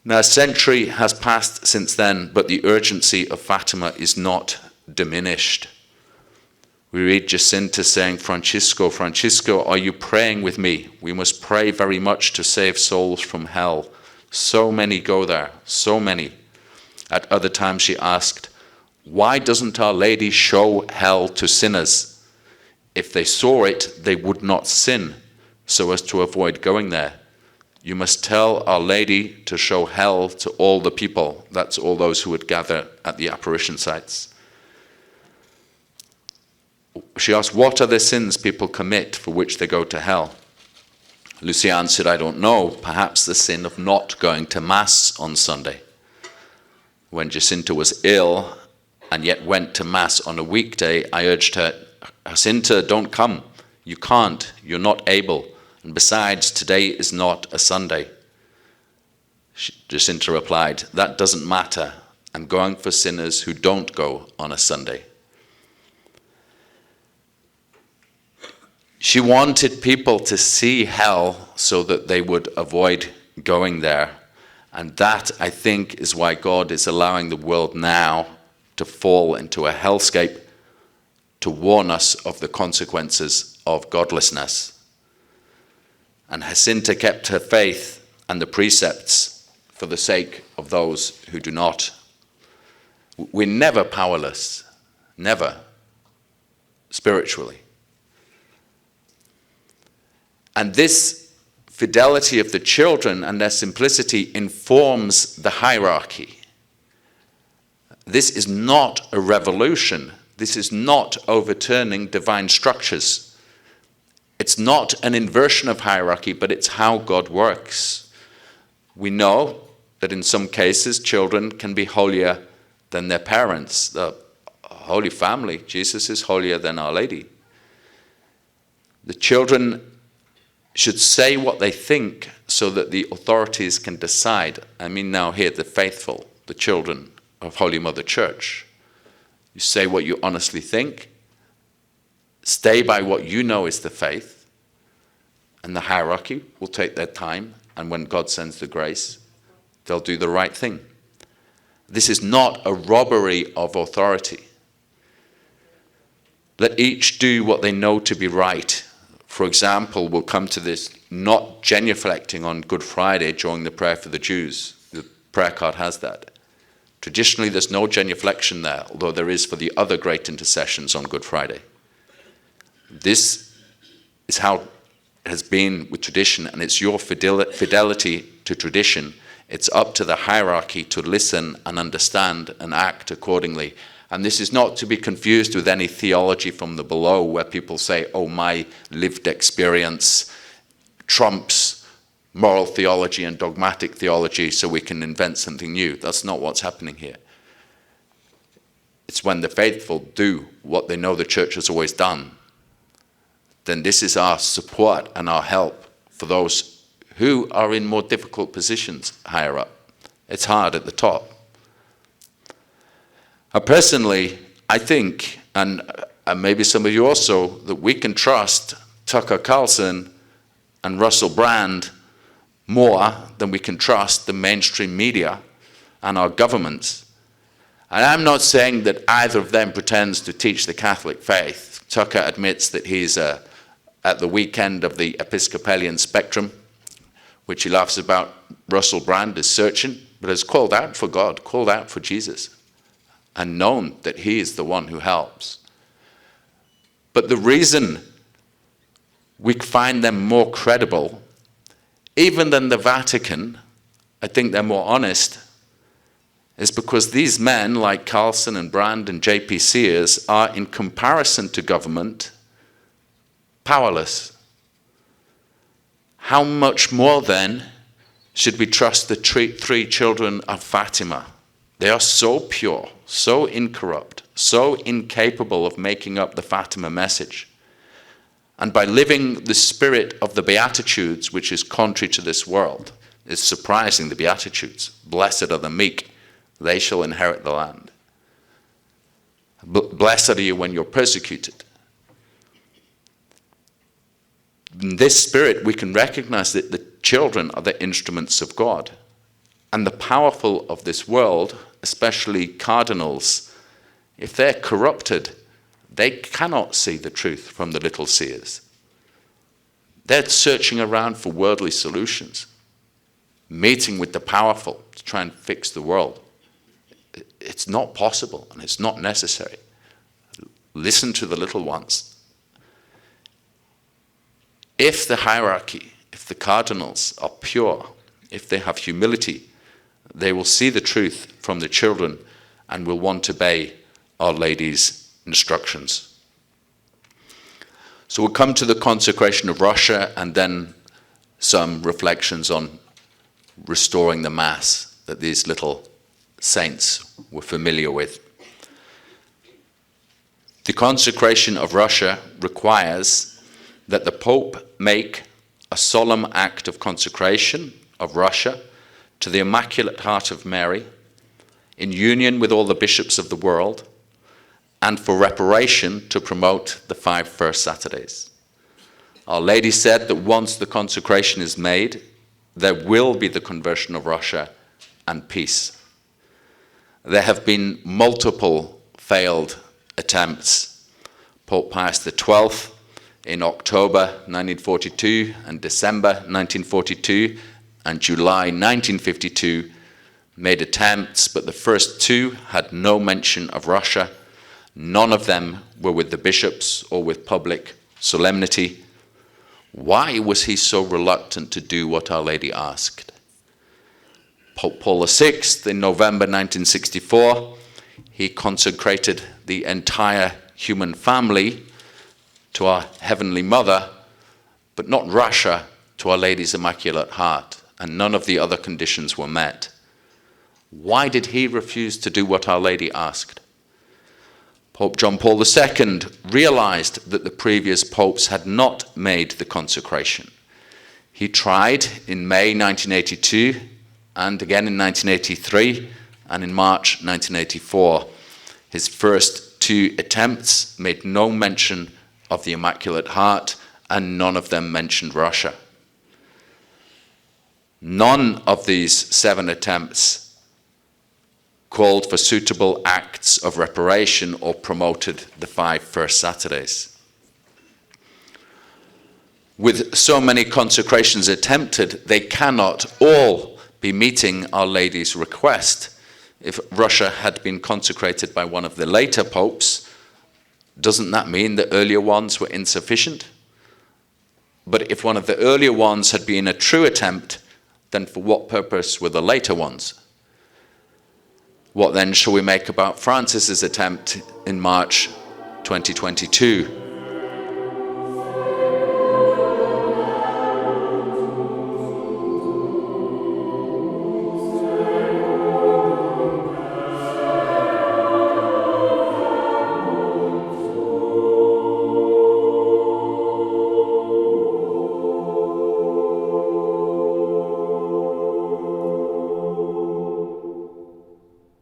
Now, a century has passed since then, but the urgency of Fatima is not diminished. We read Jacinta saying, Francisco, are you praying with me? We must pray very much to save souls from hell. So many go there, so many. At other times she asked, why doesn't Our Lady show hell to sinners? If they saw it, they would not sin, so as to avoid going there. You must tell Our Lady to show hell to all the people. That's all those who would gather at the apparition sites. She asked, what are the sins people commit for which they go to hell? Lucy answered, I don't know, perhaps the sin of not going to Mass on Sunday. When Jacinta was ill and yet went to Mass on a weekday, I urged her, Jacinta, don't come. You can't. You're not able. And besides, today is not a Sunday. Jacinta replied, that doesn't matter. I'm going for sinners who don't go on a Sunday. She wanted people to see hell so that they would avoid going there. And that, I think, is why God is allowing the world now to fall into a hellscape, to warn us of the consequences of godlessness. And Jacinta kept her faith and the precepts for the sake of those who do not. We're never powerless, never, spiritually. And this fidelity of the children and their simplicity informs the hierarchy. This is not a revolution. This is not overturning divine structures. It's not an inversion of hierarchy, but it's how God works. We know that in some cases children can be holier than their parents. The Holy Family, Jesus is holier than Our Lady. The children should say what they think so that the authorities can decide. I mean now here the faithful, the children of Holy Mother Church. You say what you honestly think, stay by what you know is the faith, and the hierarchy will take their time, and when God sends the grace, they'll do the right thing. This is not a robbery of authority. Let each do what they know to be right. For example, we'll come to this, not genuflecting on Good Friday during the prayer for the Jews. The prayer card has that. Traditionally, there's no genuflection there, although there is for the other great intercessions on Good Friday. This is how it has been with tradition, and it's your fidelity to tradition. It's up to the hierarchy to listen and understand and act accordingly. And this is not to be confused with any theology from the below where people say, oh, my lived experience trumps moral theology and dogmatic theology so we can invent something new. That's not what's happening here. It's when the faithful do what they know the church has always done, then this is our support and our help for those who are in more difficult positions higher up. It's hard at the top. Personally, I think, and maybe some of you also, that we can trust Tucker Carlson and Russell Brand more than we can trust the mainstream media and our governments. And I'm not saying that either of them pretends to teach the Catholic faith. Tucker admits that he's at the weak end of the Episcopalian spectrum, which he laughs about. Russell Brand is searching, but has called out for God, called out for Jesus, and known that he is the one who helps. But the reason we find them more credible, even than the Vatican, I think they're more honest, is because these men like Carlson and Brand and J.P. Sears are, in comparison to government, powerless. How much more then should we trust the three children of Fatima? They are so pure, so incorrupt, so incapable of making up the Fatima message. And by living the spirit of the Beatitudes, which is contrary to this world, is surprising, the Beatitudes. Blessed are the meek, they shall inherit the land. Blessed are you when you're persecuted. In this spirit, we can recognize that the children are the instruments of God. And the powerful of this world, especially cardinals, if they're corrupted, they cannot see the truth from the little seers. They're searching around for worldly solutions, meeting with the powerful to try and fix the world. It's not possible and it's not necessary. Listen to the little ones. If the hierarchy, if the cardinals are pure, if they have humility, they will see the truth from the children and will want to obey Our Lady's instructions. So we'll come to the consecration of Russia and then some reflections on restoring the Mass that these little saints were familiar with. The consecration of Russia requires that the Pope make a solemn act of consecration of Russia to the Immaculate Heart of Mary in union with all the bishops of the world, and for reparation to promote the 5 first Saturdays. Our Lady said that once the consecration is made, there will be the conversion of Russia and peace. There have been multiple failed attempts. Pope Pius XII in October 1942 and December 1942 and July 1952 made attempts, but the first 2 had no mention of Russia. None of them were with the bishops or with public solemnity. Why was he so reluctant to do what Our Lady asked? Pope Paul VI, in November 1964, he consecrated the entire human family to our Heavenly Mother, but not Russia to Our Lady's Immaculate Heart, and none of the other conditions were met. Why did he refuse to do what Our Lady asked? Pope John Paul II realized that the previous popes had not made the consecration. He tried in May 1982, and again in 1983, and in March 1984. His first 2 attempts made no mention of the Immaculate Heart, and none of them mentioned Russia. None of these 7 attempts called for suitable acts of reparation or promoted the 5 first Saturdays. With so many consecrations attempted, they cannot all be meeting Our Lady's request. If Russia had been consecrated by one of the later popes, doesn't that mean the earlier ones were insufficient? But if one of the earlier ones had been a true attempt, then for what purpose were the later ones? What then shall we make about Francis's attempt in March 2022?